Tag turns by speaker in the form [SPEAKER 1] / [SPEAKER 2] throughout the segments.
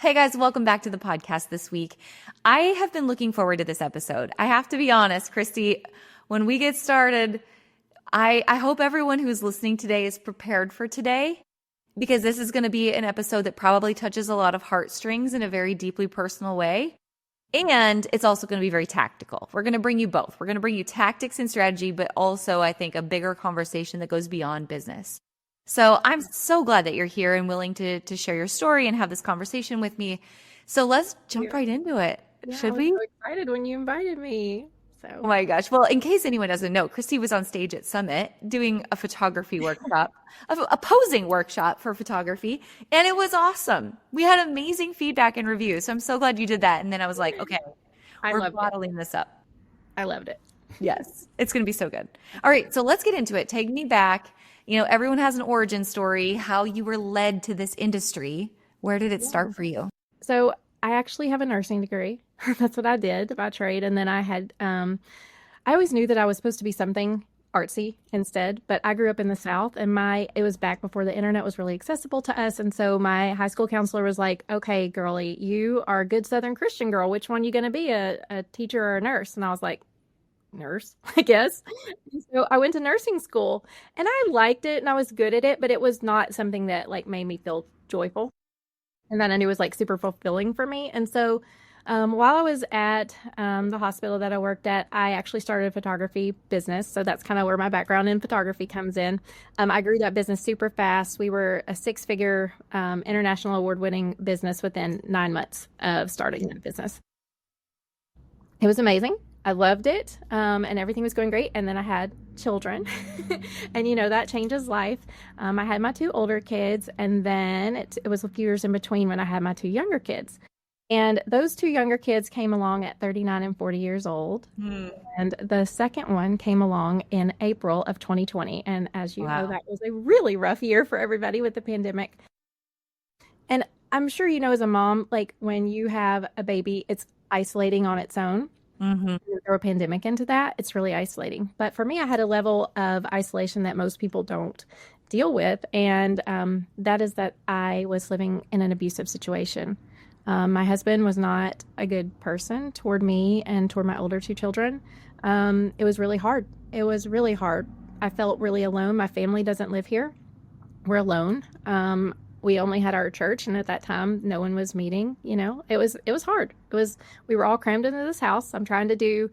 [SPEAKER 1] Hey guys, welcome back to the podcast this week. I have been looking forward to this episode. I have to be honest, Kristi, when we get started, I hope everyone who's listening today is prepared for today because this is going to be an episode that probably touches a lot of heartstrings in a very deeply personal way. And it's also going to be very tactical. We're going to bring you both. We're going to bring you tactics and strategy, but also I think a bigger conversation that goes beyond business. So I'm so glad that you're here and willing to share your story and have this conversation with me. So let's jump right into it.
[SPEAKER 2] Yeah,
[SPEAKER 1] Should
[SPEAKER 2] I was
[SPEAKER 1] we?
[SPEAKER 2] so excited when you invited me.
[SPEAKER 1] Oh my gosh. Well, in case anyone doesn't know, Kristi was on stage at Summit doing a photography workshop, a posing workshop for photography, and it was awesome. We had amazing feedback and reviews. So I'm so glad you did that. And then I was like, okay, we're bottling this up.
[SPEAKER 2] I loved it.
[SPEAKER 1] Yes, it's going to be so good. All right, so let's get into it. Take me back. You know, everyone has an origin story, how you were led to this industry. Where did it start for you?
[SPEAKER 2] So I actually have a nursing degree. That's what I did by trade. And then I had, I always knew that I was supposed to be something artsy instead, but I grew up in the South and it was back before the internet was really accessible to us. And so my high school counselor was like, okay, girly, you are a good Southern Christian girl. Which one are you going to be, a teacher or a nurse? And I was like, nurse, I guess. So I went to nursing school and I liked it and I was good at it, but it was not something that like made me feel joyful. And then I knew it was like super fulfilling for me. And so while I was at the hospital that I worked at, I actually started a photography business. So that's kind of where my background in photography comes in. I grew that business super fast. We were a 6-figure international award-winning business within 9 months of starting that business. It was amazing. I loved it, and everything was going great. And then I had children, and that changes life. I had my 2 older kids, and then it was a few years in between when I had my 2 younger kids. And those 2 younger kids came along at 39 and 40 years old. And the second one came along in April of 2020. And as you know, that was a really rough year for everybody with the pandemic. And I'm sure as a mom, like when you have a baby, it's isolating on its own.
[SPEAKER 1] Mm-hmm.
[SPEAKER 2] Throw a pandemic into that, it's really isolating. But for me, I had a level of isolation that most people don't deal with. And that is that I was living in an abusive situation. My husband was not a good person toward me and toward my older 2 children. It was really hard. It was really hard. I felt really alone. My family doesn't live here. We're alone. We only had our church, and at that time, no one was meeting. It was hard. We were all crammed into this house. I'm trying to do,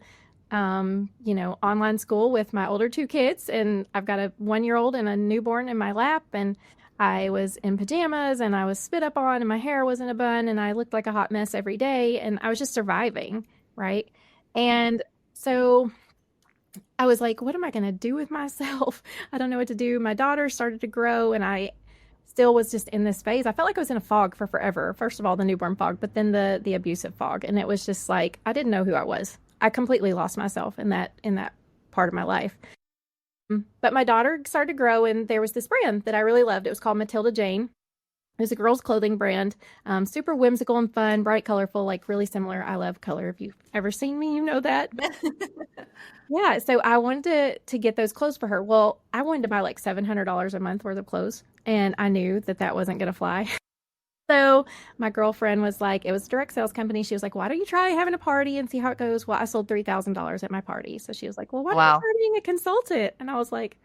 [SPEAKER 2] online school with my older 2 kids, and I've got a 1-year-old and a newborn in my lap, and I was in pajamas, and I was spit up on, and my hair was in a bun, and I looked like a hot mess every day, and I was just surviving, right? And so I was like, what am I going to do with myself? I don't know what to do. My daughter started to grow, and I still was just in this phase. I felt like I was in a fog for forever. First of all, the newborn fog, but then the abusive fog. And it was just like, I didn't know who I was. I completely lost myself in that part of my life. But my daughter started to grow, and there was this brand that I really loved. It was called Matilda Jane. It was a girls' clothing brand, super whimsical and fun, bright, colorful, like really similar. I love color. If you've ever seen me, you know that. Yeah, so I wanted to get those clothes for her. Well, I wanted to buy like $700 a month worth of clothes, and I knew that wasn't going to fly. So my girlfriend was like, it was a direct sales company. She was like, why don't you try having a party and see how it goes? Well, I sold $3,000 at my party. So she was like, well, why don't you try being a consultant? And I was like,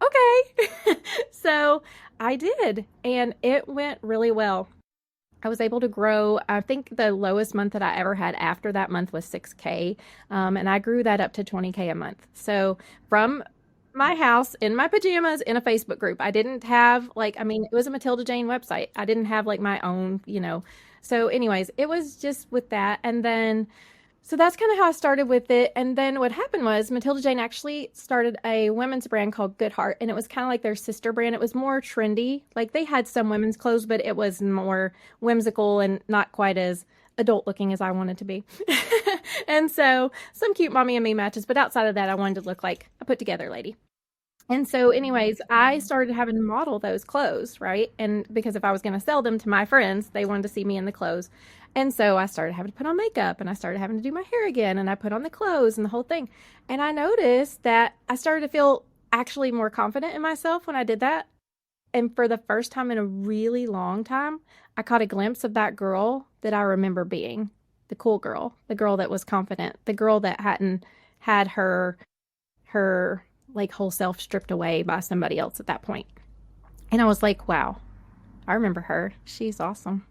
[SPEAKER 2] okay. So I did, and it went really well. I was able to grow. I think the lowest month that I ever had after that month was $6K. And I grew that up to $20K a month. So from my house in my pajamas in a Facebook group, I didn't have it was a Matilda Jane website. I didn't have like my own, So anyways, it was just with that. And then, so that's kind of how I started with it. And then what happened was Matilda Jane actually started a women's brand called Good Heart. And it was kind of like their sister brand. It was more trendy. Like they had some women's clothes, but it was more whimsical and not quite as adult looking as I wanted to be. And so some cute mommy and me matches. But outside of that, I wanted to look like a put together lady. And so anyways, I started having to model those clothes, right? And because if I was going to sell them to my friends, they wanted to see me in the clothes. And so I started having to put on makeup, and I started having to do my hair again, and I put on the clothes and the whole thing. And I noticed that I started to feel actually more confident in myself when I did that. And for the first time in a really long time, I caught a glimpse of that girl that I remember being the cool girl, the girl that was confident, the girl that hadn't had her like whole self stripped away by somebody else at that point. And I was like, wow, I remember her. She's awesome.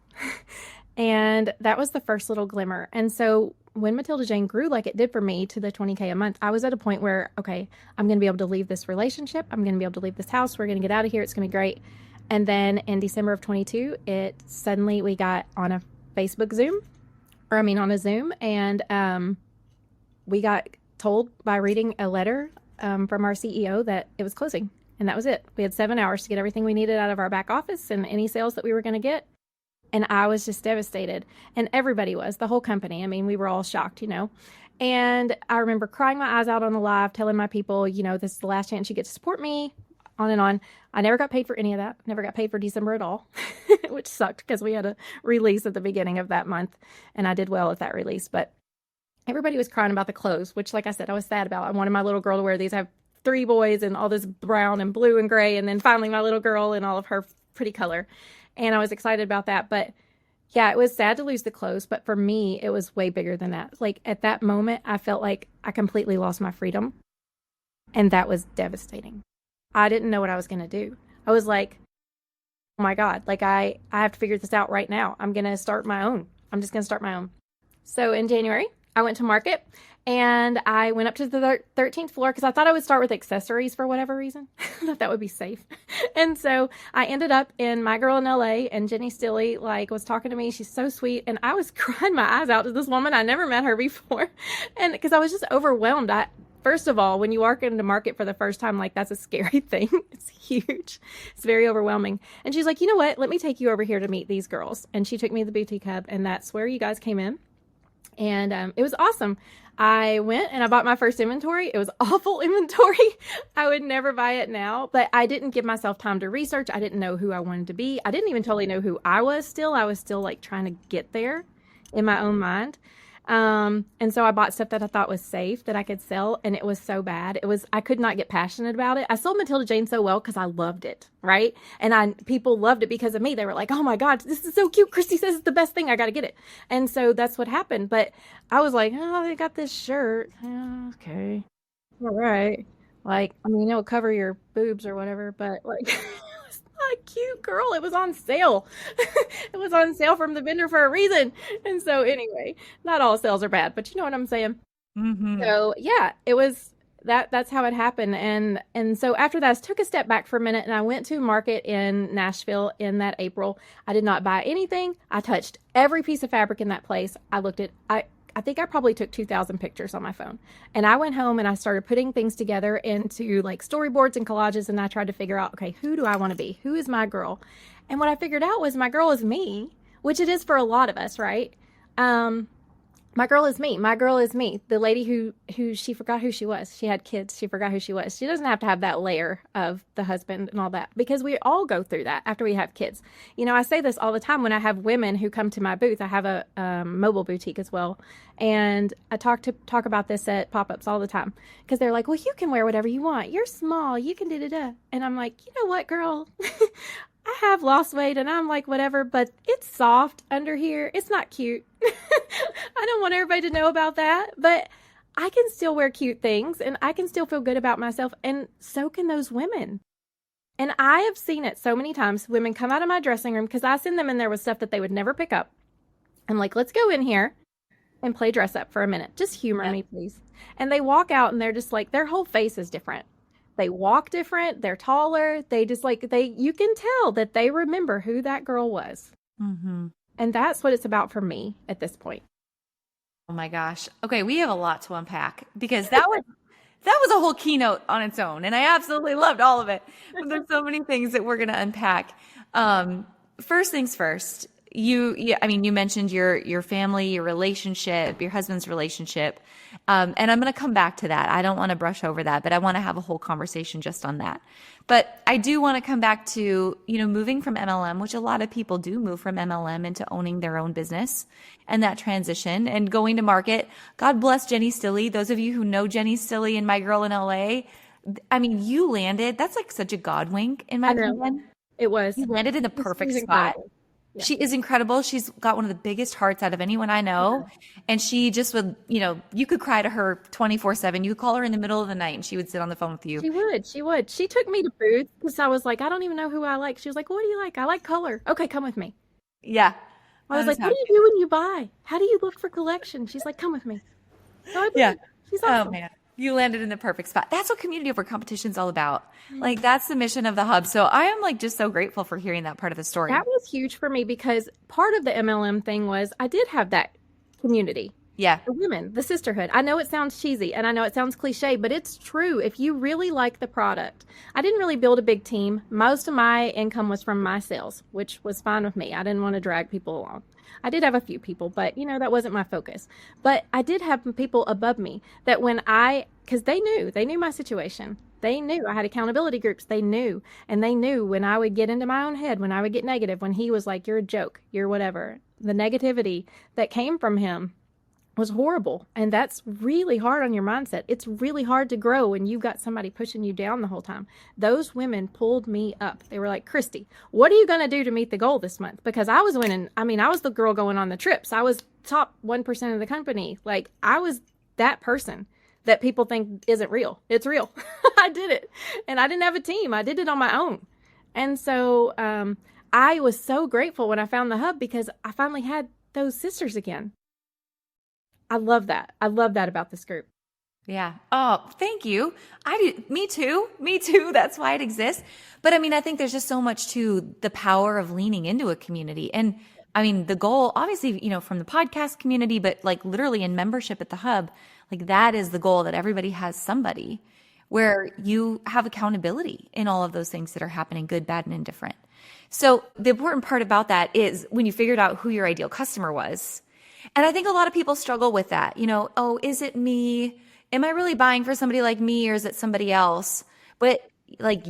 [SPEAKER 2] And that was the first little glimmer. And so when Matilda Jane grew like it did for me to the 20K a month, I was at a point where, okay, I'm going to be able to leave this relationship. I'm going to be able to leave this house. We're going to get out of here. It's going to be great. And then in December of 22, we got on a Facebook Zoom, on a Zoom. And we got told by reading a letter from our CEO that it was closing. And that was it. We had 7 hours to get everything we needed out of our back office and any sales that we were going to get. And I was just devastated. And everybody was, the whole company. I mean, we were all shocked, And I remember crying my eyes out on the live, telling my people, this is the last chance you get to support me, on and on. I never got paid for any of that. Never got paid for December at all, which sucked because we had a release at the beginning of that month. And I did well at that release. But everybody was crying about the clothes, which, like I said, I was sad about. I wanted my little girl to wear these. I have 3 boys and all this brown and blue and gray. And then finally my little girl in all of her pretty color. And I was excited about that. But yeah, it was sad to lose the clothes. But for me, it was way bigger than that. Like at that moment, I felt like I completely lost my freedom. And that was devastating. I didn't know what I was going to do. I was like, oh my God, like I have to figure this out right now. I'm going to start my own. I'm just going to start my own. So in January, I went to market and I went up to the 13th floor because I thought I would start with accessories for whatever reason. I thought that would be safe. And so I ended up in My Girl in LA, and Jenny Stilley was talking to me. She's so sweet. And I was crying my eyes out to this woman. I never met her before. And because I was just overwhelmed. First of all, when you walk into market for the first time, that's a scary thing. It's huge. It's very overwhelming. And she's like, you know what? Let me take you over here to meet these girls. And she took me to the boutique hub, and that's where you guys came in. And it was awesome. I went and I bought my first inventory. It was awful inventory. I would never buy it now, but I didn't give myself time to research. I didn't know who I wanted to be. I didn't even totally know who I was still. I was still trying to get there in my own mind. And so I bought stuff that I thought was safe that I could sell, and it was so bad. I could not get passionate about it. I sold Matilda Jane so well because I loved it, right? And people loved it because of me. They were like, oh my God, this is so cute. Kristi says it's the best thing. I got to get it. And so that's what happened. But I was like, oh, they got this shirt. Yeah, okay. All right. It'll cover your boobs or whatever, but it's not a cute, girl. It was on sale. It was on sale from the vendor for a reason. And so anyway, not all sales are bad, but you know what I'm saying?
[SPEAKER 1] Mm-hmm.
[SPEAKER 2] So yeah, it was that's how it happened. And so after that, I took a step back for a minute and I went to market in Nashville in that April. I did not buy anything. I touched every piece of fabric in that place. I think I probably took 2,000 pictures on my phone. And I went home and I started putting things together into storyboards and collages. And I tried to figure out, okay, who do I want to be? Who is my girl? And what I figured out was my girl is me, which it is for a lot of us, right? My girl is me. My girl is me. The lady who she forgot who she was. She had kids. She forgot who she was. She doesn't have to have that layer of the husband and all that, because we all go through that after we have kids. I say this all the time when I have women who come to my booth. I have a mobile boutique as well. And I talk about this at pop-ups all the time because they're like, well, you can wear whatever you want. You're small. You can da-da-da. And I'm like, you know what, girl? I have lost weight and I'm like, whatever, but it's soft under here. It's not cute. I don't want everybody to know about that, but I can still wear cute things and I can still feel good about myself. And so can those women. And I have seen it so many times. Women come out of my dressing room because I send them in there with stuff that they would never pick up. I'm like, let's go in here and play dress up for a minute. Just humor me, please. And they walk out and they're just their whole face is different. They walk different. They're taller. They just you can tell that they remember who that girl was.
[SPEAKER 1] Mm-hmm.
[SPEAKER 2] And that's what it's about for me at this point.
[SPEAKER 1] Oh my gosh. Okay. We have a lot to unpack because that was a whole keynote on its own. And I absolutely loved all of it. But there's so many things that we're going to unpack. First things first, you mentioned your family, your relationship, your husband's relationship. And I'm going to come back to that. I don't want to brush over that, but I want to have a whole conversation just on that. But I do want to come back to, moving from MLM, which a lot of people do move from MLM into owning their own business and that transition and going to market. God bless Jenny Stilley. Those of you who know Jenny Stilley and My Girl in LA, you landed. That's such a God wink in my opinion.
[SPEAKER 2] It was.
[SPEAKER 1] You landed in the
[SPEAKER 2] It was
[SPEAKER 1] perfect spot.
[SPEAKER 2] incredible. Yeah.
[SPEAKER 1] She is incredible. She's got one of the biggest hearts out of anyone I know. And she just would, you could cry to her 24/7. You could call her in the middle of the night and she would sit on the phone with you.
[SPEAKER 2] She would. She would. She took me to booths because I was like, I don't even know who I like. She was like, what do you like? I like color. Okay, come with me.
[SPEAKER 1] Yeah.
[SPEAKER 2] I was
[SPEAKER 1] That is
[SPEAKER 2] like, what
[SPEAKER 1] how
[SPEAKER 2] do you do when you buy? How do you look for collection? She's like, come with me. So I
[SPEAKER 1] Yeah.
[SPEAKER 2] did. She's
[SPEAKER 1] Oh
[SPEAKER 2] awesome.
[SPEAKER 1] man. You landed in the perfect spot. That's what community over competition is all about. Like that's the mission of the hub. So I am like just so grateful for hearing that part of the story.
[SPEAKER 2] That was huge for me because part of the MLM thing was I did have that community.
[SPEAKER 1] Yeah.
[SPEAKER 2] The women, the sisterhood. I know it sounds cheesy and I know it sounds cliche, but it's true. If you really like the product, I didn't really build a big team. Most of my income was from my sales, which was fine with me. I didn't want to drag people along. I did have a few people, but that wasn't my focus. But I did have people above me that because they knew my situation. They knew I had accountability groups. They knew. And they knew when I would get into my own head, when I would get negative, when he was like, you're a joke, you're whatever. The negativity that came from him was horrible. And that's really hard on your mindset. It's really hard to grow when you've got somebody pushing you down the whole time. Those women pulled me up. They were like, Kristi, what are you going to do to meet the goal this month? Because I was winning. I mean, I was the girl going on the trips. I was top 1% of the company. Like I was that person that people think isn't real. It's real. I did it. And I didn't have a team. I did it on my own. And so I was so grateful when I found the hub because I finally had those sisters again. I love that. I love that about this group.
[SPEAKER 1] Yeah. Oh, thank you. I do. Me too. Me too. That's why it exists. But I mean, I think there's just so much to the power of leaning into a community. And I mean, the goal, obviously, from the podcast community, but like literally in membership at the hub, like that is the goal, that everybody has somebody where you have accountability in all of those things that are happening, good, bad, and indifferent. So the important part about that is when you figured out who your ideal customer was. And I think a lot of people struggle with that. Oh, is it me? Am I really buying for somebody like me, or is it somebody else? But like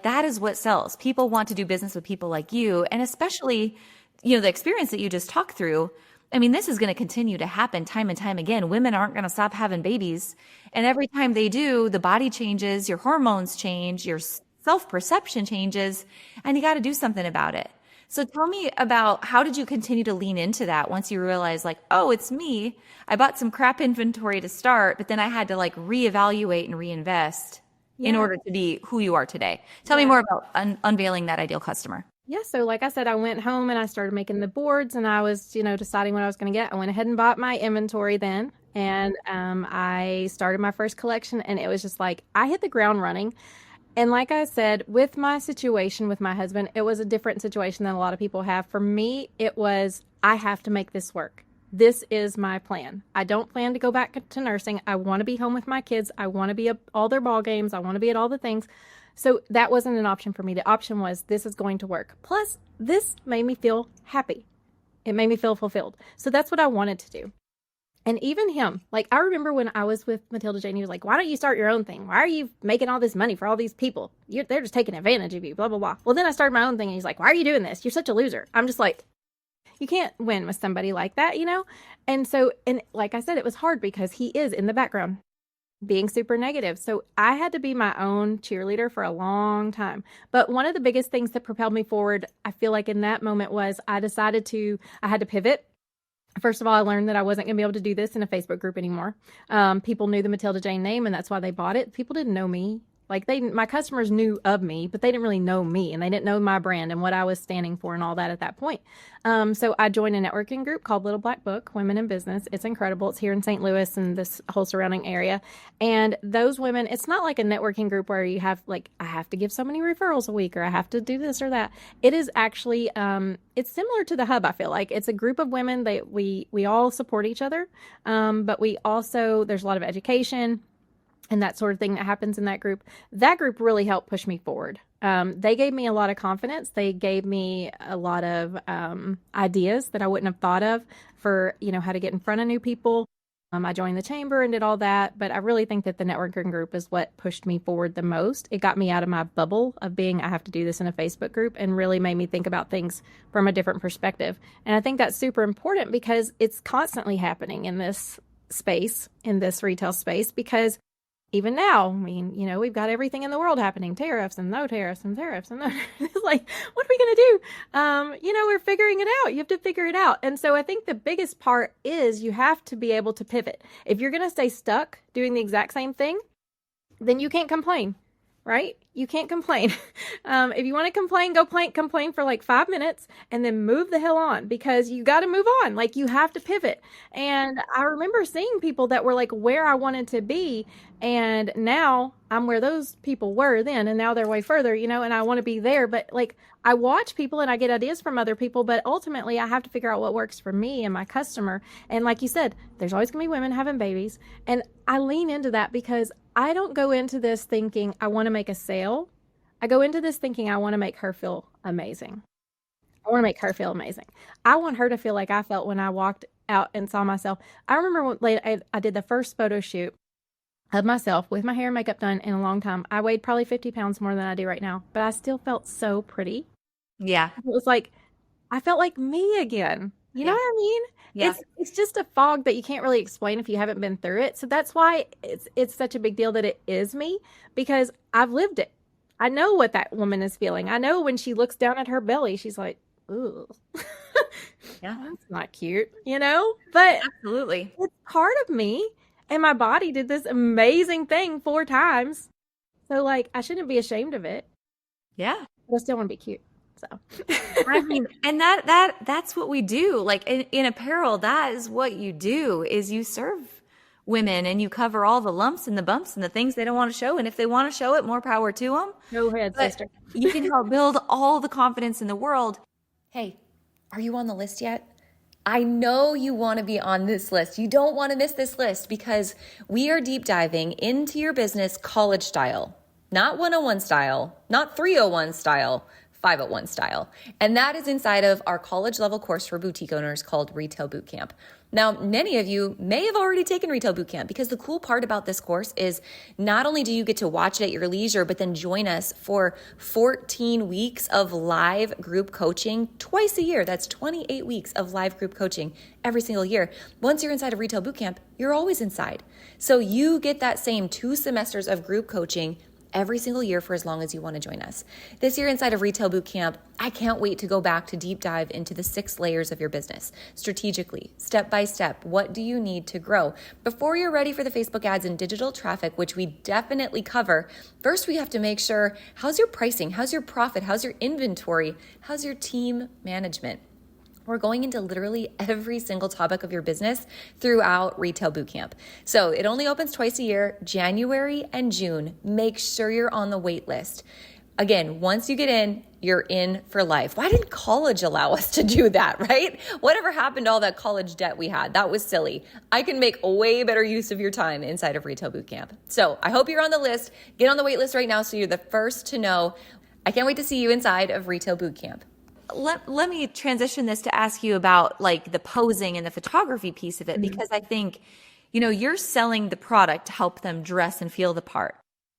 [SPEAKER 1] that is what sells. People want to do business with people like you. And especially, the experience that you just talked through. I mean, this is going to continue to happen time and time again. Women aren't going to stop having babies. And every time they do, the body changes, your hormones change, your self-perception changes, and you got to do something about it. So tell me about, how did you continue to lean into that once you realized like, oh, it's me. I bought some crap inventory to start, but then I had to like reevaluate and reinvest in order to be who you are today. Tell me more about unveiling that ideal customer.
[SPEAKER 2] Yeah. So like I said, I went home and I started making the boards and I was, deciding what I was going to get. I went ahead and bought my inventory then. And I started my first collection and it was just like, I hit the ground running. And like I said, with my situation with my husband, it was a different situation than a lot of people have. For me, it was, I have to make this work. This is my plan. I don't plan to go back to nursing. I want to be home with my kids. I want to be at all their ball games. I want to be at all the things. So that wasn't an option for me. The option was, this is going to work. Plus, this made me feel happy. It made me feel fulfilled. So that's what I wanted to do. And even him, like I remember when I was with Matilda Jane, he was like, why don't you start your own thing? Why are you making all this money for all these people? They're just taking advantage of you, blah, blah, blah. Well, then I started my own thing and he's like, why are you doing this? You're such a loser. I'm just like, you can't win with somebody like that, And so, and like I said, it was hard because he is in the background being super negative. So I had to be my own cheerleader for a long time. But one of the biggest things that propelled me forward, I feel like in that moment was I had to pivot. First of all, I learned that I wasn't going to be able to do this in a Facebook group anymore. People knew the Matilda Jane name, and that's why they bought it. People didn't know me. Like my customers knew of me, but they didn't really know me, and they didn't know my brand and what I was standing for and all that at that point. So I joined a networking group called Little Black Book, Women in Business. It's incredible. It's here in St. Louis and this whole surrounding area. And those women, it's not like a networking group where you have like, I have to give so many referrals a week or I have to do this or that. It is actually, it's similar to the hub. I feel like it's a group of women that we all support each other. But we also, there's a lot of education and that sort of thing that happens in that group. That group really helped push me forward. They gave me a lot of confidence. They gave me a lot of ideas that I wouldn't have thought of for, how to get in front of new people. I joined the chamber and did all that, but I really think that the networking group is what pushed me forward the most. It got me out of my bubble of being, I have to do this in a Facebook group, and really made me think about things from a different perspective. And I think that's super important because it's constantly happening in this space, in this retail space, because even now, I mean, we've got everything in the world happening, tariffs and no tariffs and tariffs and no, it's like, what are we going to do? We're figuring it out. You have to figure it out. And so I think the biggest part is you have to be able to pivot. If you're going to stay stuck doing the exact same thing, then you can't complain, right? You can't complain. If you want to complain, complain for like 5 minutes and then move the hell on, because you got to move on. Like, you have to pivot. And I remember seeing people that were like where I wanted to be. And now I'm where those people were then. And now they're way further, and I want to be there. But like, I watch people and I get ideas from other people, but ultimately I have to figure out what works for me and my customer. And like you said, there's always gonna be women having babies. And I lean into that because I don't go into this thinking I want to make a sale. I go into this thinking I want to make her feel amazing. I want to make her feel amazing. I want her to feel like I felt when I walked out and saw myself. I remember when I did the first photo shoot of myself with my hair and makeup done in a long time. I weighed probably 50 pounds more than I do right now, but I still felt so pretty.
[SPEAKER 1] Yeah.
[SPEAKER 2] It was like, I felt like me again. You know what I mean?
[SPEAKER 1] Yeah.
[SPEAKER 2] It's just a fog that you can't really explain if you haven't been through it. So that's why it's such a big deal that it is me, because I've lived it. I know what that woman is feeling. I know when she looks down at her belly, she's like, ooh,
[SPEAKER 1] Yeah,
[SPEAKER 2] that's not cute, But
[SPEAKER 1] absolutely.
[SPEAKER 2] it's part of me, and my body did this amazing thing 4 times. So like, I shouldn't be ashamed of it.
[SPEAKER 1] Yeah.
[SPEAKER 2] But I still want to be cute. So
[SPEAKER 1] I mean, and that's what we do. Like in apparel, that is what you do, is you serve women and you cover all the lumps and the bumps and the things they don't want to show. And if they want to show it, more power to them.
[SPEAKER 2] go ahead,
[SPEAKER 1] But
[SPEAKER 2] sister.
[SPEAKER 1] you can help build all the confidence in the world. Hey, are you on the list yet? I know you want to be on this list. You don't want to miss this list, because we are deep diving into your business college style, not 101 style, not 301 style, 501 style. And that is inside of our college level course for boutique owners called Retail Bootcamp. Now, many of you may have already taken Retail Bootcamp, because the cool part about this course is not only do you get to watch it at your leisure, but then join us for 14 weeks of live group coaching twice a year. That's 28 weeks of live group coaching every single year. Once you're inside of Retail Bootcamp, you're always inside. So you get that same 2 semesters of group coaching every single year for as long as you want to join us. This year inside of Retail Bootcamp, I can't wait to go back to deep dive into the 6 layers of your business. Strategically, step by step, what do you need to grow? Before you're ready for the Facebook ads and digital traffic, which we definitely cover, first we have to make sure, how's your pricing? How's your profit? How's your inventory? How's your team management? We're going into literally every single topic of your business throughout Retail Bootcamp. So it only opens twice a year, January and June. Make sure you're on the wait list. Again, once you get in, you're in for life. Why didn't college allow us to do that, right? Whatever happened to all that college debt we had? That was silly. I can make a way better use of your time inside of Retail Bootcamp. So I hope you're on the list. Get on the wait list right now so you're the first to know. I can't wait to see you inside of Retail Bootcamp. Let me transition this to ask you about like the posing and the photography piece of it, because I think, you're selling the product to help them dress and feel the part.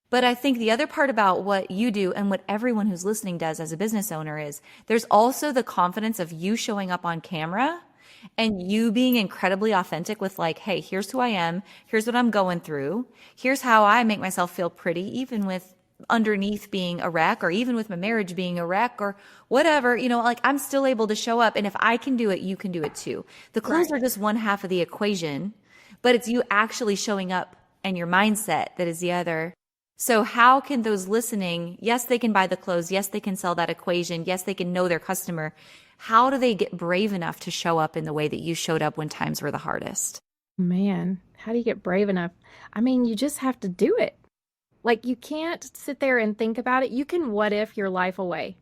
[SPEAKER 1] But I think the other part about what you do and what everyone who's listening does as a business owner is there's also the confidence of you showing up on camera and you being incredibly authentic with like, hey, here's who I am. Here's what I'm going through. Here's how I make myself feel pretty, even with underneath being a wreck, or even with my marriage being a wreck, or whatever, like I'm still able to show up. And if I can do it, you can do it too. The clothes are just one half of the equation, but it's you actually showing up and your mindset that is the other. So how can those listening, yes, they can buy the clothes. Yes, they can sell that equation. Yes, they can know their customer. How do they get brave enough to show up in the way that you showed up when times were the hardest?
[SPEAKER 2] Man, how do you get brave enough? I mean, you just have to do it. Like, you can't sit there and think about it. You can what if your life away.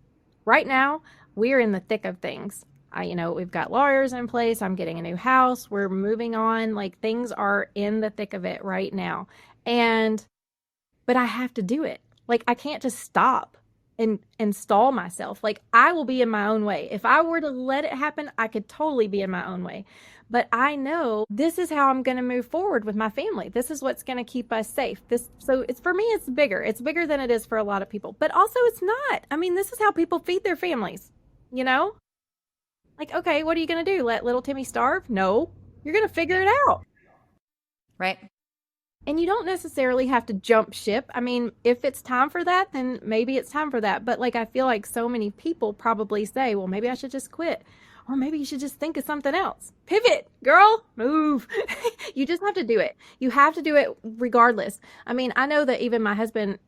[SPEAKER 2] Right now, we're in the thick of things. We've got lawyers in place. I'm getting a new house. We're moving on. Like, things are in the thick of it right now. But I have to do it. Like, I can't just stop and stall myself. Like, I will be in my own way. If I were to let it happen, I could totally be in my own way. But I know this is how I'm going to move forward with my family. This is what's going to keep us safe. So it's, for me, it's bigger. It's bigger than it is for a lot of people. But also it's not. I mean, this is how people feed their families, Like, okay, what are you going to do? Let little Timmy starve? No, you're going to figure it out.
[SPEAKER 1] Right.
[SPEAKER 2] And you don't necessarily have to jump ship. I mean, if it's time for that, then maybe it's time for that. But like, I feel like so many people probably say, well, maybe I should just quit. Or maybe you should just think of something else. Pivot, girl, move. You just have to do it. You have to do it regardless. I mean, I know that even my husband,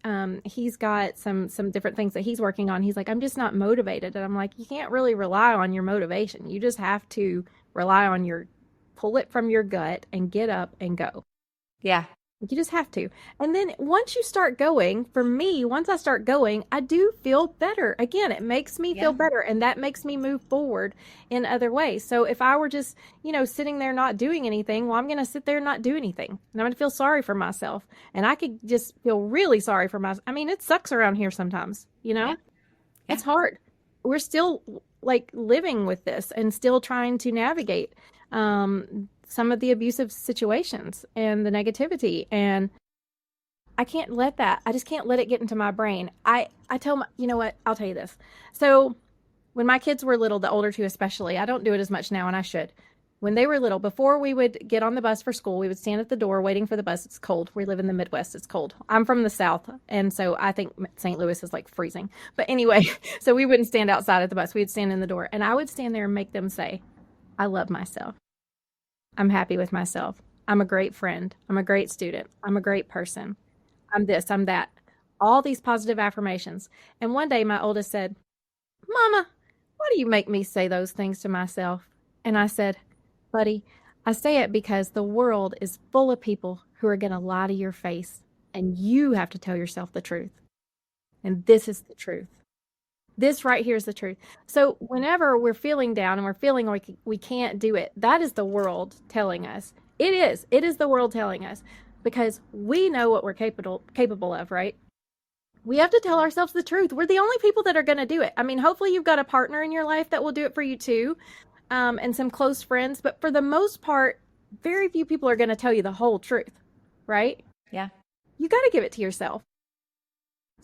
[SPEAKER 2] he's got some different things that he's working on. He's like, I'm just not motivated. And I'm like, you can't really rely on your motivation. You just have to rely on pull it from your gut and get up and go.
[SPEAKER 1] Yeah.
[SPEAKER 2] You just have to. And then once you start going, for me, once I start going, I do feel better. Again, it makes me feel better, and that makes me move forward in other ways. So if I were just, sitting there not doing anything, well, I'm going to sit there and not do anything. And I'm going to feel sorry for myself. And I could just feel really sorry for myself. I mean, it sucks around here sometimes,
[SPEAKER 1] Yeah.
[SPEAKER 2] It's hard. We're still like living with this and still trying to navigate some of the abusive situations and the negativity. And I can't let I just can't let it get into my brain. I tell you know what, I'll tell you this. So when my kids were little, the older two especially, I don't do it as much now, and I should. When they were little, before we would get on the bus for school, we would stand at the door waiting for the bus. It's cold. We live in the Midwest. It's cold. I'm from the South, and so I think St. Louis is like freezing. But anyway, so we wouldn't stand outside at the bus. We'd stand in the door, and I would stand there and make them say, I love myself. I'm happy with myself. I'm a great friend. I'm a great student. I'm a great person. I'm this, I'm that. All these positive affirmations. And one day my oldest said, Mama, why do you make me say those things to myself? And I said, buddy, I say it because the world is full of people who are going to lie to your face, and you have to tell yourself the truth. And this is the truth. This right here is the truth. So whenever we're feeling down and we're feeling like we can't do it, that is the world telling us. It is the world telling us, because we know what we're capable of, right? We have to tell ourselves the truth. We're the only people that are going to do it. I mean, hopefully you've got a partner in your life that will do it for you too, and some close friends. But for the most part, very few people are going to tell you the whole truth, right?
[SPEAKER 1] Yeah.
[SPEAKER 2] You got to give it to yourself.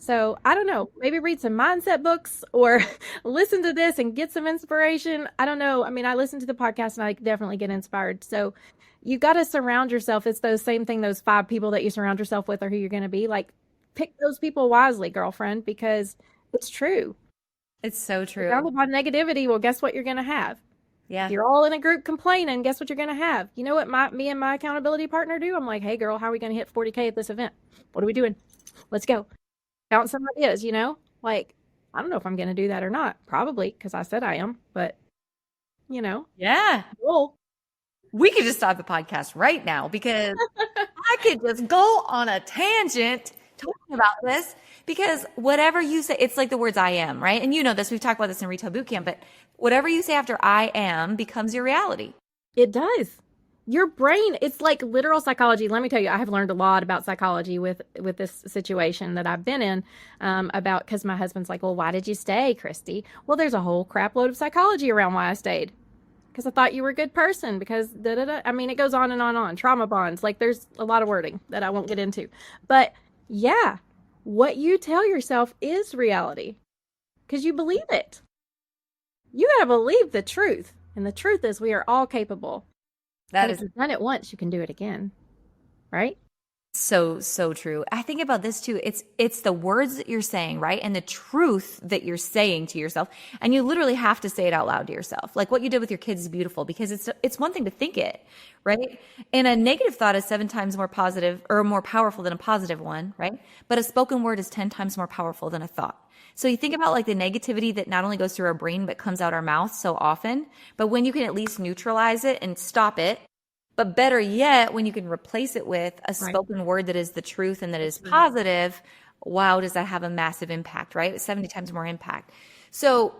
[SPEAKER 2] So I don't know, maybe read some mindset books or listen to this and get some inspiration. I don't know. I mean, I listen to the podcast and I definitely get inspired. So you got to surround yourself. It's those 5 people that you surround yourself with are who you're going to be. Like, pick those people wisely, girlfriend, because it's true.
[SPEAKER 1] It's so true.
[SPEAKER 2] Surrounded by negativity, well, guess what you're going to have?
[SPEAKER 1] Yeah.
[SPEAKER 2] If you're all in a group complaining, guess what you're going to have? You know what me and my accountability partner do? I'm like, hey, girl, how are we going to hit 40K at this event? What are we doing? Let's go. Count some ideas, like, I don't know if I'm going to do that or not. Probably, because I said I am, but,
[SPEAKER 1] Yeah.
[SPEAKER 2] Cool.
[SPEAKER 1] We could just stop the podcast right now, because I could just go on a tangent talking about this, because whatever you say, it's like the words I am, right? And you know this, we've talked about this in Retail Bootcamp, but whatever you say after I am becomes your reality.
[SPEAKER 2] It does. Your brain, it's like literal psychology. Let me tell you, I have learned a lot about psychology with this situation that I've been in, because my husband's like, well, why did you stay, Kristi? Well, there's a whole crap load of psychology around why I stayed. Because I thought you were a good person, because da-da-da. I mean, it goes on and on and on. Trauma bonds. Like, there's a lot of wording that I won't get into. But yeah, what you tell yourself is reality, because you believe it. You got to believe the truth. And the truth is, we are all capable. If you've done it once, you can do it again. Right?
[SPEAKER 1] So true. I think about this too. It's the words that you're saying, right? And the truth that you're saying to yourself. And you literally have to say it out loud to yourself. Like what you did with your kids is beautiful, because it's one thing to think it, right? And a negative thought is 7 times more positive or more powerful than a positive one, right? But a spoken word is 10 times more powerful than a thought. So you think about like the negativity that not only goes through our brain, but comes out our mouth so often. But when you can at least neutralize it and stop it, but better yet, when you can replace it with a spoken word that is the truth and that is positive, wow, does that have a massive impact, right? 70 times more impact. So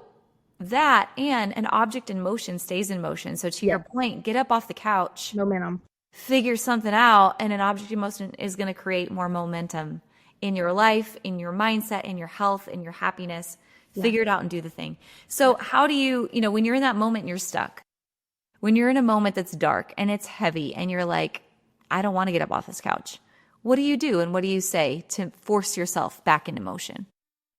[SPEAKER 1] that, and an object in motion stays in motion. So to your point, get up off the couch,
[SPEAKER 2] Momentum.
[SPEAKER 1] Figure something out, and an object in motion is going to create more momentum in your life, in your mindset, in your health, in your happiness. Figure it out and do the thing. So how do you, when you're in that moment and you're stuck, when you're in a moment that's dark and it's heavy and you're like, I don't want to get up off this couch, what do you do and what do you say to force yourself back into motion?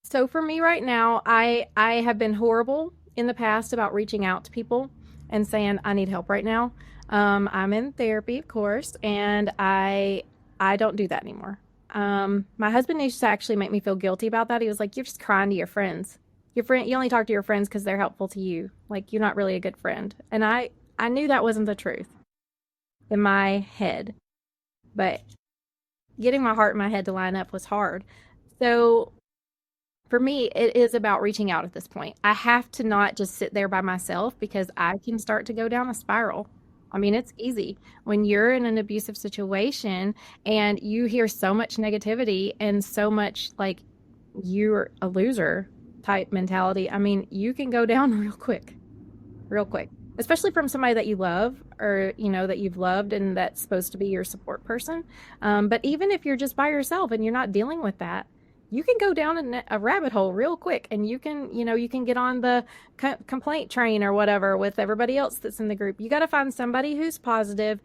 [SPEAKER 2] So for me right now, I have been horrible in the past about reaching out to people and saying, I need help right now. I'm in therapy, of course, and I I don't do that anymore. My husband used to actually make me feel guilty about that. He was like, you're just crying to your friends. You only talk to your friends because they're helpful to you. Like, you're not really a good friend. And I knew that wasn't the truth in my head, but getting my heart and my head to line up was hard. So for me, it is about reaching out at this point. I have to not just sit there by myself because I can start to go down a spiral. I mean, it's easy when you're in an abusive situation and you hear so much negativity and so much like you're a loser type mentality. I mean, you can go down real quick, especially from somebody that you love or, that you've loved and that's supposed to be your support person. But even if you're just by yourself and you're not dealing with that, you can go down a rabbit hole real quick, and you can get on the complaint train or whatever with everybody else that's in the group. You got to find somebody who's positive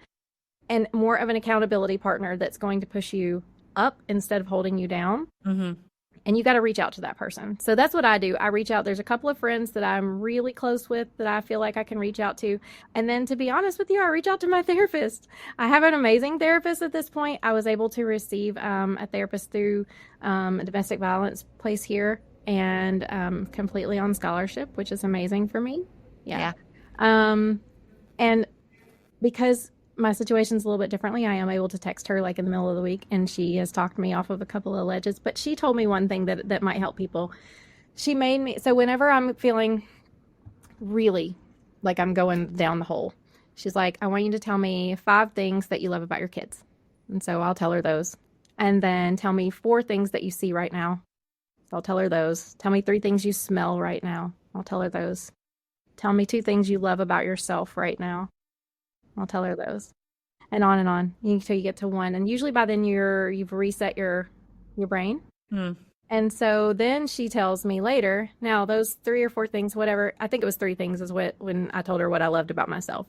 [SPEAKER 2] and more of an accountability partner that's going to push you up instead of holding you down. Mm-hmm. And you got to reach out to that person. So that's what I do. I reach out. There's a couple of friends that I'm really close with that I feel like I can reach out to. And then to be honest with you, I reach out to my therapist. I have an amazing therapist at this point. I was able to receive a therapist through a domestic violence place here and completely on scholarship, which is amazing for me. Yeah. And because my situation's a little bit differently, I am able to text her like in the middle of the week, and she has talked me off of a couple of ledges, but she told me one thing that might help people. She made me, so whenever I'm feeling really like I'm going down the hole, she's like, I want you to tell me 5 things that you love about your kids. And so I'll tell her those. And then tell me 4 things that you see right now. So I'll tell her those. Tell me 3 things you smell right now. I'll tell her those. Tell me 2 things you love about yourself right now. I'll tell her those, and on until you get to 1. And usually by then you've reset your brain. And so then she tells me later, now those 3 or 4 things, whatever, I think it was 3 things is when I told her what I loved about myself.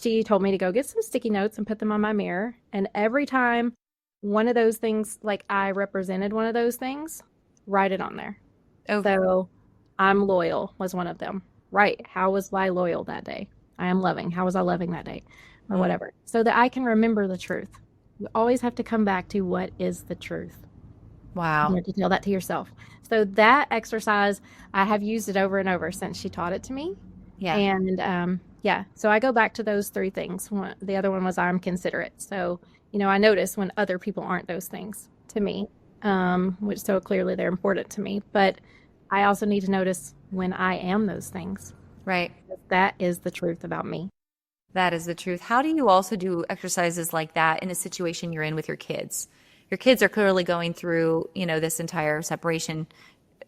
[SPEAKER 2] She told me to go get some sticky notes and put them on my mirror. And every time one of those things, like I represented one of those things, write it on there. Okay. So I'm loyal was one of them. Right. How was I loyal that day? I am loving. How was I loving that day? Or whatever. So that I can remember the truth. You always have to come back to what is the truth.
[SPEAKER 1] Wow.
[SPEAKER 2] You have to tell that to yourself. So that exercise, I have used it over and over since she taught it to me. Yeah. And so I go back to those 3 things. The other one was I'm considerate. So, I notice when other people aren't those things to me, which so clearly they're important to me. But I also need to notice when I am those things.
[SPEAKER 1] Right.
[SPEAKER 2] That is the truth about me.
[SPEAKER 1] That is the truth. How do you also do exercises like that in a situation you're in with your kids? Your kids are clearly going through, this entire separation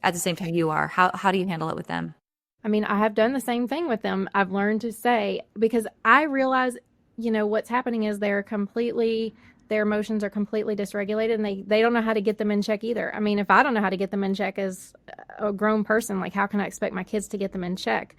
[SPEAKER 1] at the same time you are. How do you handle it with them?
[SPEAKER 2] I mean, I have done the same thing with them. I've learned to say, because I realize, what's happening is their emotions are completely dysregulated, and they don't know how to get them in check either. I mean, if I don't know how to get them in check as a grown person, like how can I expect my kids to get them in check?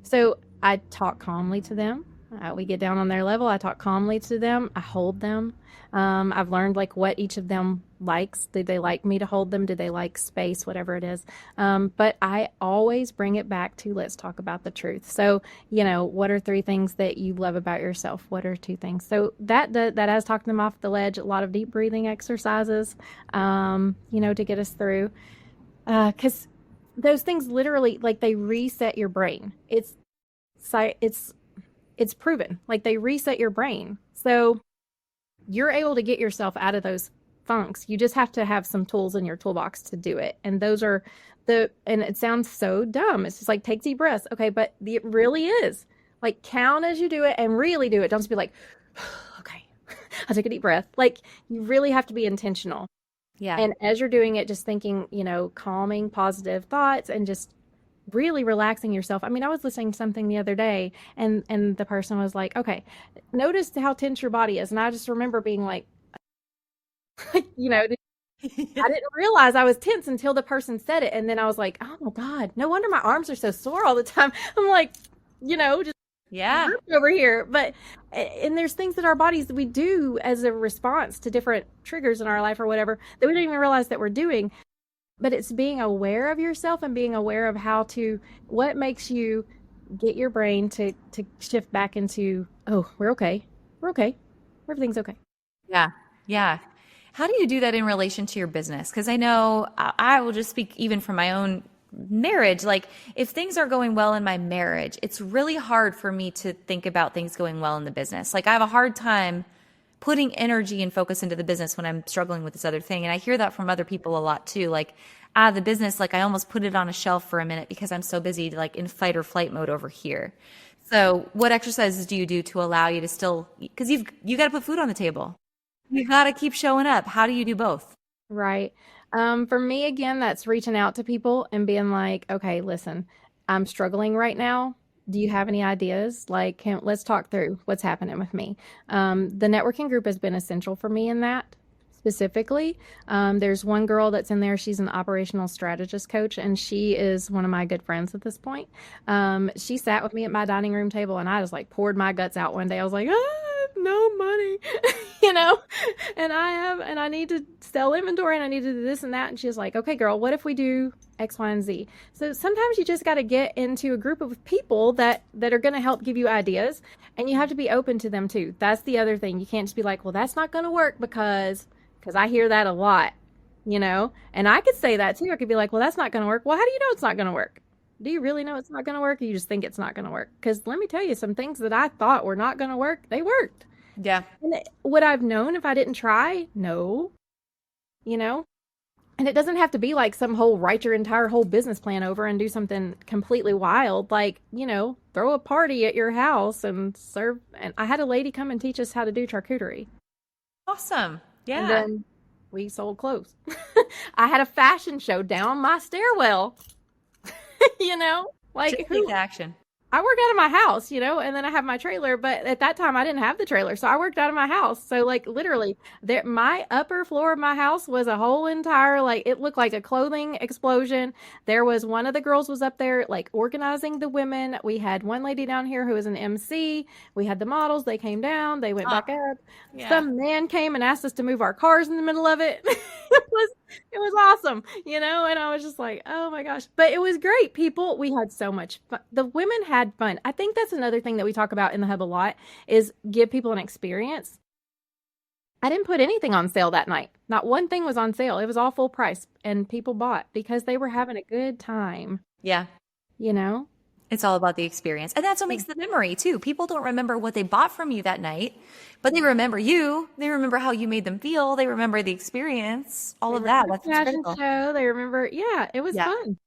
[SPEAKER 2] So I talk calmly to them. We get down on their level. I talk calmly to them. I hold them. I've learned like what each of them likes. Do they like me to hold them? Do they like space? Whatever it is. But I always bring it back to let's talk about the truth. So, what are 3 things that you love about yourself? What are 2 things? So that has talked them off the ledge. A lot of deep breathing exercises, to get us through. 'Cause those things literally, like, they reset your brain. It's proven. Like, they reset your brain. So you're able to get yourself out of those funks. You just have to have some tools in your toolbox to do it. And those are and it sounds so dumb. It's just like, take deep breaths. Okay, but it really is. Like, count as you do it and really do it. Don't just be like, okay, I took a deep breath. Like, you really have to be intentional. Yeah. And as you're doing it, just thinking, calming, positive thoughts and just really relaxing yourself. I mean, I was listening to something the other day and the person was like, okay, notice how tense your body is. And I just remember being like, I didn't realize I was tense until the person said it. And then I was like, oh my God, no wonder my arms are so sore all the time. I'm like, just over here. And there's things that our bodies, we do as a response to different triggers in our life or whatever that we don't even realize that we're doing. But it's being aware of yourself and being aware of what makes you get your brain to shift back into, oh, we're okay. Everything's okay.
[SPEAKER 1] Yeah. Yeah. How do you do that in relation to your business? Because I know I will just speak even from my own marriage. Like, if things are going well in my marriage, it's really hard for me to think about things going well in the business. Like, I have a hard time putting energy and focus into the business when I'm struggling with this other thing. And I hear that from other people a lot too. Like, the business, like I almost put it on a shelf for a minute because I'm so busy, like in fight or flight mode over here. So, what exercises do you do to allow you to still, because you got to put food on the table. You got to keep showing up. How do you do both?
[SPEAKER 2] Right. For me, again, that's reaching out to people and being like, okay, listen, I'm struggling right now. Do you have any ideas? Like, let's talk through what's happening with me. The networking group has been essential for me in that specifically. There's one girl that's in there. She's an operational strategist coach, and she is one of my good friends at this point. She sat with me at my dining room table, and I just like poured my guts out one day. I was like, no money, you know, and I need to sell inventory and I need to do this and that. And she's like, okay, girl, what if we do X, Y, and Z? So sometimes you just got to get into a group of people that are going to help give you ideas, and you have to be open to them too. That's the other thing. You can't just be like, well, that's not going to work because I hear that a lot, you know, and I could say that too. I could be like, well, that's not going to work. Well, how do you know it's not going to work? Do you really know it's not going to work? Or you just think it's not going to work? Because let me tell you, some things that I thought were not going to work, they worked.
[SPEAKER 1] Yeah.
[SPEAKER 2] And would I've known if I didn't try? No, you know? And it doesn't have to be like some whole write your entire whole business plan over and do something completely wild. Like, you know, throw a party at your house and serve. And I had a lady come and teach us how to do charcuterie.
[SPEAKER 1] Awesome.
[SPEAKER 2] And
[SPEAKER 1] Yeah.
[SPEAKER 2] then we sold clothes. I had a fashion show down my stairwell, you know?
[SPEAKER 1] Just
[SPEAKER 2] Like,
[SPEAKER 1] take
[SPEAKER 2] who
[SPEAKER 1] the action.
[SPEAKER 2] I work out of my house, you know, and then I have my trailer, but at that time I didn't have the trailer. So I worked out of my house. So like literally there, my upper floor of my house was a whole entire, like it looked like a clothing explosion. There was one of the girls was up there like organizing the women. We had one lady down here who was an MC. We had the models. They came down, they went
[SPEAKER 1] Oh,
[SPEAKER 2] back up.
[SPEAKER 1] yeah.
[SPEAKER 2] Some man came and asked us to move our cars in the middle of it. It was awesome, you know, and I was just like, oh my gosh. But it was great, people. We had so much fun. The women had fun. I think that's another thing that we talk about in the hub a lot is give people an experience. I didn't put anything on sale that night. Not one thing was on sale. It was all full price, and people bought because they were having a good time,
[SPEAKER 1] Yeah.
[SPEAKER 2] you know?
[SPEAKER 1] It's all about the experience. And that's what makes the memory too. People don't remember what they bought from you that night, but they remember you. They remember how you made them feel. They remember the experience, all
[SPEAKER 2] They
[SPEAKER 1] of that.
[SPEAKER 2] remember
[SPEAKER 1] That's
[SPEAKER 2] the
[SPEAKER 1] what's
[SPEAKER 2] fashion
[SPEAKER 1] critical.
[SPEAKER 2] show. They remember, yeah, it was
[SPEAKER 1] Yeah.
[SPEAKER 2] fun.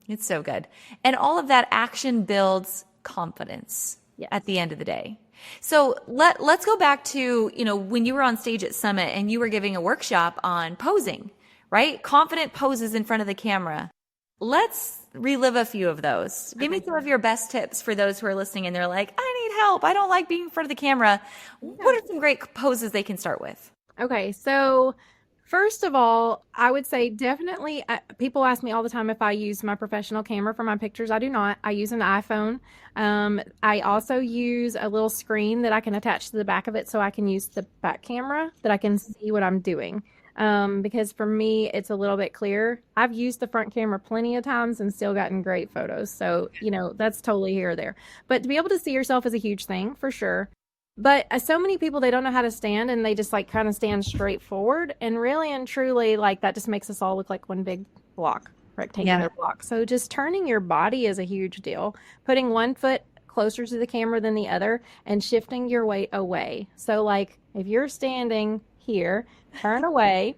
[SPEAKER 1] It's so good. And all of that action builds confidence
[SPEAKER 2] Yes.
[SPEAKER 1] at the end of the day. So let's go back to, you know, when you were on stage at Summit and you were giving a workshop on posing, right? Confident poses in front of the camera. Let's relive a few of those. Give me some of your best tips for those who are listening and they're like, I need help. I don't like being in front of the camera. What are some great poses they can start with?
[SPEAKER 2] Okay, so first of all, I would say definitely, people ask me all the time if I use my professional camera for my pictures. I do not. I use an iPhone. I also use a little screen that I can attach to the back of it so I can use the back camera that I can see what I'm doing. Because for me, it's a little bit clearer. I've used the front camera plenty of times and still gotten great photos. So, you know, that's totally here or there. But to be able to see yourself is a huge thing for sure. But so many people, they don't know how to stand and they just like kind of stand straight forward. And really and truly, like that just makes us all look like one big block, rectangular block. So just turning your body is a huge deal. Putting one foot closer to the camera than the other and shifting your weight away. So like if you're standing here, turn away,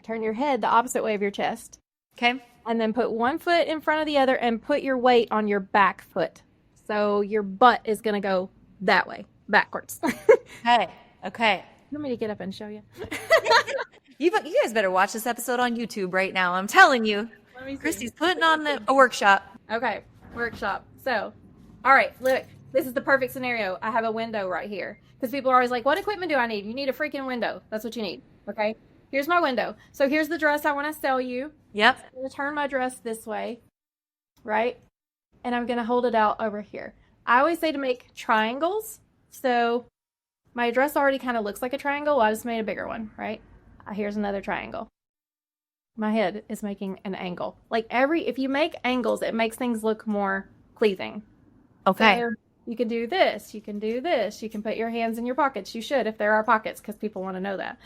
[SPEAKER 2] turn your head the opposite way of your chest.
[SPEAKER 1] Okay.
[SPEAKER 2] And then put one foot in front of the other and put your weight on your back foot. So your butt is going to go that way. Backwards.
[SPEAKER 1] Okay. Okay.
[SPEAKER 2] You want me to get up and show you?
[SPEAKER 1] You guys better watch this episode on YouTube right now. I'm telling you.
[SPEAKER 2] Let me see.
[SPEAKER 1] Kristi's putting on a workshop.
[SPEAKER 2] Okay, workshop. So, all right, look, this is the perfect scenario. I have a window right here because people are always like, what equipment do I need? You need a freaking window. That's what you need. Okay, here's my window. So here's the dress I want to sell you.
[SPEAKER 1] Yep.
[SPEAKER 2] I'm going to turn my dress this way, right? And I'm going to hold it out over here. I always say to make triangles. So my dress already kind of looks like a triangle. Well, I just made a bigger one, right? Here's another triangle. My head is making an angle. Like if you make angles, it makes things look more pleasing.
[SPEAKER 1] Okay.
[SPEAKER 2] So You can do this. You can do this. You can put your hands in your pockets. You should, if there are pockets, because people want to know that.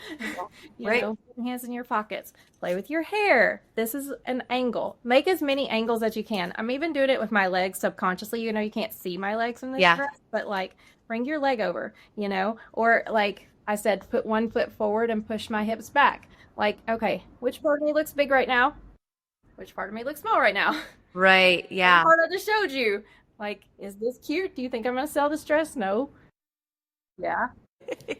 [SPEAKER 1] Right.
[SPEAKER 2] Put your hands in your pockets. Play with your hair. This is an angle. Make as many angles as you can. I'm even doing it with my legs subconsciously. You can't see my legs in this dress, but like bring your leg over, or like I said, put one foot forward and push my hips back. Like, okay, which part of me looks big right now? Which part of me looks small right now?
[SPEAKER 1] Right. Yeah.
[SPEAKER 2] The part I just showed you. Like, is this cute? Do you think I'm going to sell this dress? No. Yeah.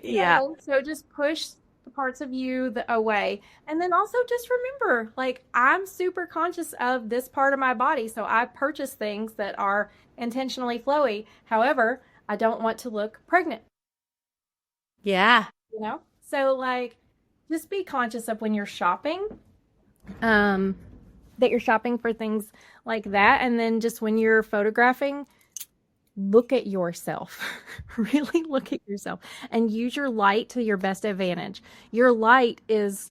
[SPEAKER 1] Yeah.
[SPEAKER 2] So just push the parts of you away. And then also just remember, like, I'm super conscious of this part of my body. So I purchase things that are intentionally flowy. However, I don't want to look pregnant.
[SPEAKER 1] Yeah.
[SPEAKER 2] So like, just be conscious of when you're shopping, that you're shopping for things like that. And then just when you're photographing, look at yourself. Really look at yourself and use your light to your best advantage. Your light is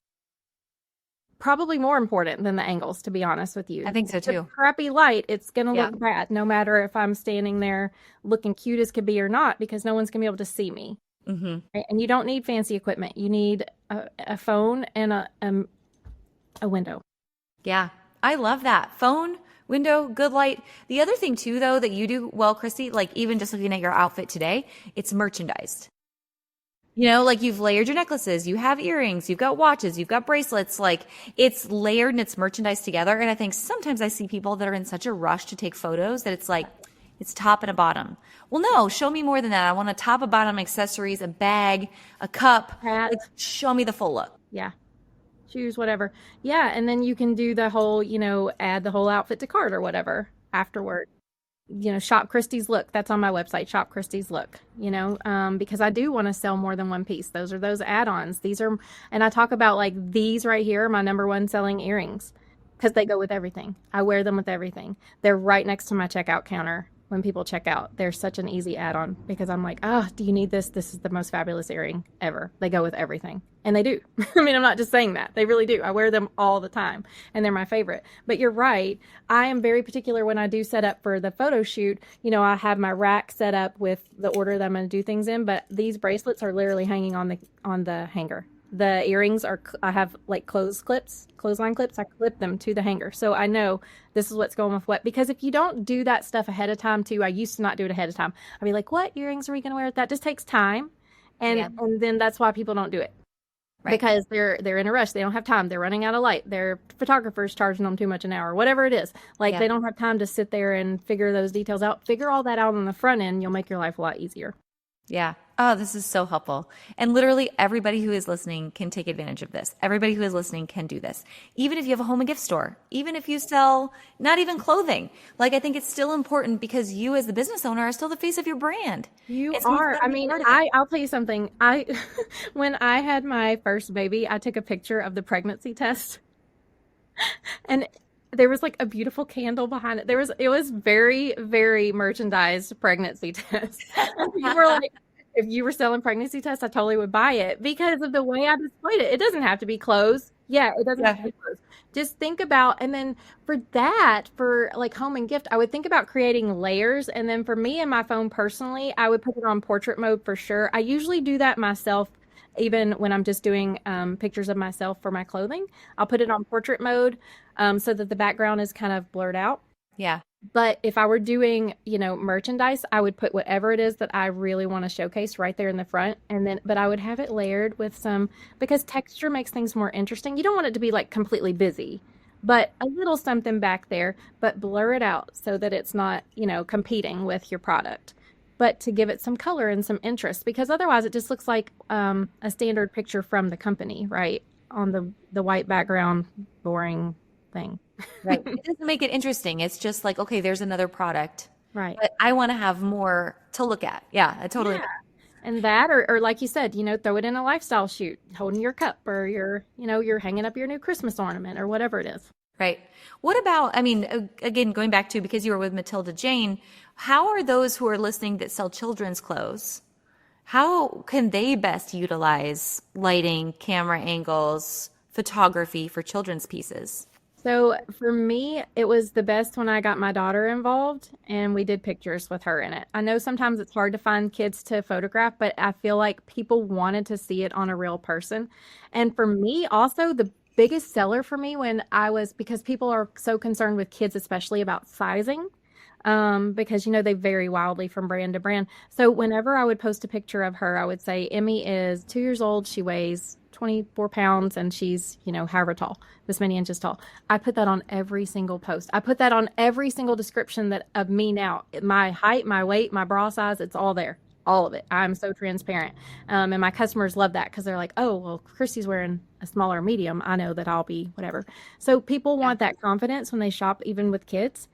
[SPEAKER 2] probably more important than the angles, to be honest with you.
[SPEAKER 1] I think so too.
[SPEAKER 2] Crappy light, it's going to look bad, no matter if I'm standing there looking cute as could be or not, because no one's going to be able to see me.
[SPEAKER 1] Mm-hmm.
[SPEAKER 2] Right? And you don't need fancy equipment. You need a phone and a window.
[SPEAKER 1] Yeah. I love that. Phone, window, good light. The other thing too, though, that you do well, Kristi, like even just looking at your outfit today, it's merchandised. Like you've layered your necklaces, you have earrings, you've got watches, you've got bracelets, like it's layered and it's merchandised together. And I think sometimes I see people that are in such a rush to take photos that it's like, it's top and a bottom. Well, no, show me more than that. I want a top and bottom accessories, a bag, a cup.
[SPEAKER 2] Hat.
[SPEAKER 1] Like, show me the full look.
[SPEAKER 2] Yeah. Shoes, whatever. Yeah. And then you can do the whole, add the whole outfit to cart or whatever afterward. Shop Kristi's Look. That's on my website, Shop Kristi's Look, because I do want to sell more than one piece. Those are those add-ons. And I talk about like these right here, my number one selling earrings, because they go with everything. I wear them with everything. They're right next to my checkout counter. When people check out, they're such an easy add-on because I'm like, do you need this? This is the most fabulous earring ever. They go with everything. And they do. I mean, I'm not just saying that. They really do. I wear them all the time and they're my favorite. But you're right. I am very particular when I do set up for the photo shoot. I have my rack set up with the order that I'm going to do things in, but these bracelets are literally hanging on the hanger. The earrings I have like clothesline clips. I clip them to the hanger. So I know this is what's going with what, because if you don't do that stuff ahead of time too, I used to not do it ahead of time. I'd be like, what earrings are we going to wear? That just takes time. And then that's why people don't do it. Right. Because they're in a rush. They don't have time. They're running out of light. Their photographer's charging them too much an hour, whatever it is. Like they don't have time to sit there and figure those details out. Figure all that out on the front end. You'll make your life a lot easier.
[SPEAKER 1] Yeah. Oh, this is so helpful. And literally everybody who is listening can take advantage of this. Everybody who is listening can do this. Even if you have a home and gift store, even if you sell not even clothing, like I think it's still important because you as the business owner are still the face of your brand.
[SPEAKER 2] You are. I mean, I'll tell you something. When I had my first baby, I took a picture of the pregnancy test and there was like a beautiful candle behind it. It was very, very merchandised pregnancy test. You were like, if you were selling pregnancy tests, I totally would buy it because of the way I displayed it. It doesn't have to be clothes. Yeah, it doesn't have to be clothes. Just think about, and then for like home and gift, I would think about creating layers. And then for me and my phone personally, I would put it on portrait mode for sure. I usually do that myself. Even when I'm just doing pictures of myself for my clothing, I'll put it on portrait mode so that the background is kind of blurred out.
[SPEAKER 1] Yeah.
[SPEAKER 2] But if I were doing, merchandise, I would put whatever it is that I really want to showcase right there in the front. But I would have it layered with because texture makes things more interesting. You don't want it to be like completely busy, but a little something back there, but blur it out so that it's not, competing with your product. But to give it some color and some interest, because otherwise it just looks like a standard picture from the company, right? On the white background, boring thing.
[SPEAKER 1] Right. It doesn't make it interesting. It's just like, okay, there's another product.
[SPEAKER 2] Right.
[SPEAKER 1] But I want to have more to look at. Yeah, I totally.
[SPEAKER 2] Yeah. And that, or like you said, throw it in a lifestyle shoot, holding your cup, or you're hanging up your new Christmas ornament or whatever it is.
[SPEAKER 1] Right. What about, again, going back to, because you were with Matilda Jane, how are those who are listening that sell children's clothes, how can they best utilize lighting, camera angles, photography for children's pieces?
[SPEAKER 2] So for me, it was the best when I got my daughter involved and we did pictures with her in it. I know sometimes it's hard to find kids to photograph, but I feel like people wanted to see it on a real person. And for me, also, the biggest seller for me when I was, because people are so concerned with kids, especially about sizing, because they vary wildly from brand to brand. So whenever I would post a picture of her, I would say Emmy is 2 years old. She weighs 24 pounds and she's, however tall, this many inches tall. I put that on every single post. I put that on every single description that of me now. My height, my weight, my bra size, it's all there. All of it. I'm so transparent. And my customers love that because they're like, oh, well, Kristi's wearing a smaller medium. I know that I'll be whatever. So people want that confidence when they shop, even with kids.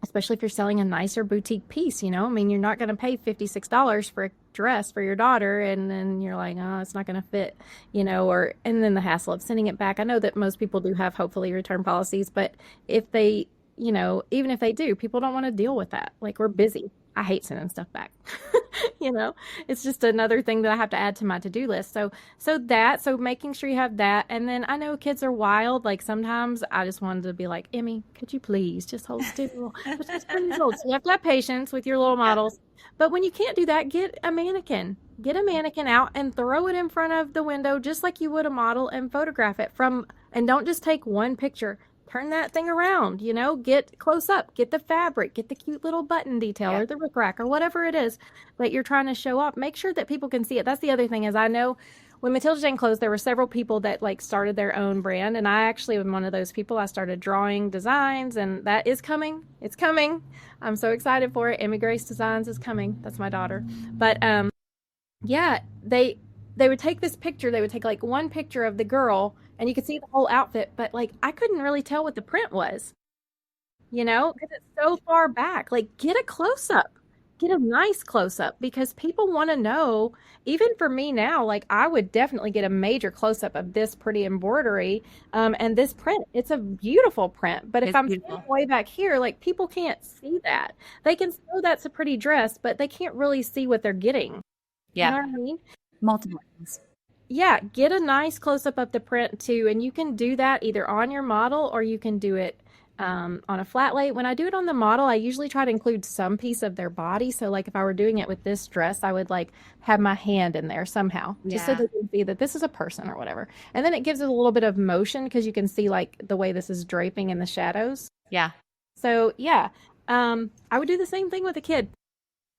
[SPEAKER 2] Especially if you're selling a nicer boutique piece, I mean, you're not going to pay $56 for a dress for your daughter and then you're like, oh, it's not going to fit, and then the hassle of sending it back. I know that most people do have hopefully return policies, but if they, even if they do, people don't want to deal with that. Like, we're busy. I hate sending stuff back. It's just another thing that I have to add to my to-do list. So making sure you have that. And then I know kids are wild. Like, sometimes I just wanted to be like, Emmy, could you please just hold still? But she's 3 years old. So you have to have patience with your little models. But when you can't do that, get a mannequin. Get a mannequin out and throw it in front of the window just like you would a model and photograph it and don't just take one picture. Turn that thing around, get close up, get the fabric, get the cute little button detail or the rickrack or whatever it is that you're trying to show off. Make sure that people can see it. That's the other thing is I know when Matilda Jane closed, there were several people that started their own brand. And I actually am one of those people. I started drawing designs and that is coming. It's coming. I'm so excited for it. Emmy Grace Designs is coming. That's my daughter. But yeah, they would take this picture. They would take one picture of the girl and you could see the whole outfit, but I couldn't really tell what the print was, because it's so far back. Get a close up, get a nice close up because people want to know. Even for me now, I would definitely get a major close up of this pretty embroidery and this print. It's a beautiful print, but if I'm way back here, people can't see that. They can know that's a pretty dress, but they can't really see what they're getting.
[SPEAKER 1] Yeah.
[SPEAKER 2] You know what I mean?
[SPEAKER 1] Multiple things.
[SPEAKER 2] Yeah, get a nice close-up of the print too, and you can do that either on your model or you can do it on a flat lay. When I do it on the model, I usually try to include some piece of their body. So if I were doing it with this dress, I would have my hand in there somehow, just so they can see that this is a person or whatever. And then it gives it a little bit of motion because you can see the way this is draping in the shadows.
[SPEAKER 1] Yeah.
[SPEAKER 2] So yeah, I would do the same thing with a kid.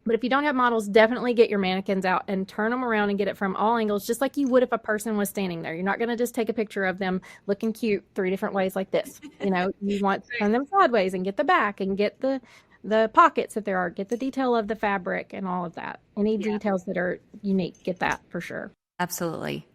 [SPEAKER 2] But if you don't have models, definitely get your mannequins out and turn them around and get it from all angles, just like you would if a person was standing there. You're not going to just take a picture of them looking cute 3 different ways like this. You want to turn them sideways and get the back and get the pockets if there are, get the detail of the fabric and all of that. Any details that are unique, get that for sure.
[SPEAKER 1] Absolutely.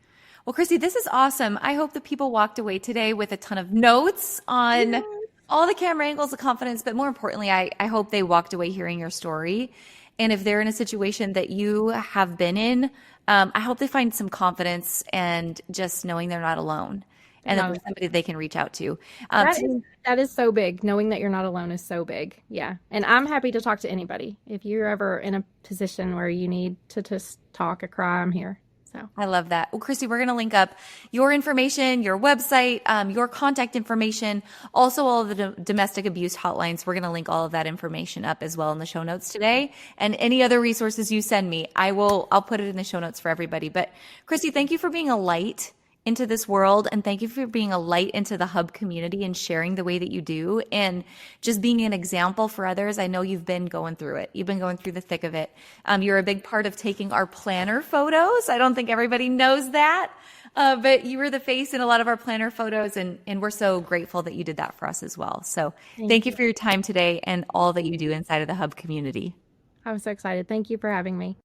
[SPEAKER 1] Well, Kristi, this is awesome. I hope that people walked away today with a ton of notes on all the camera angles, the confidence, but more importantly, I hope they walked away hearing your story. And if they're in a situation that you have been in, I hope they find some confidence and just knowing they're not alone and that there's somebody they can reach out to.
[SPEAKER 2] That is so big. Knowing that you're not alone is so big. Yeah. And I'm happy to talk to anybody. If you're ever in a position where you need to just talk or cry, I'm here. So
[SPEAKER 1] I love that. Well, Kristi, we're going to link up your information, your website, your contact information, also all of the domestic abuse hotlines. We're going to link all of that information up as well in the show notes today. And any other resources you send me, I'll put it in the show notes for everybody. But Kristi, thank you for being a light into this world. And thank you for being a light into the Hub community and sharing the way that you do and just being an example for others. I know you've been going through it. You've been going through the thick of it. You're a big part of taking our planner photos. I don't think everybody knows that, but you were the face in a lot of our planner photos and we're so grateful that you did that for us as well. So thank you for your time today and all that you do inside of the Hub community.
[SPEAKER 2] I'm so excited. Thank you for having me.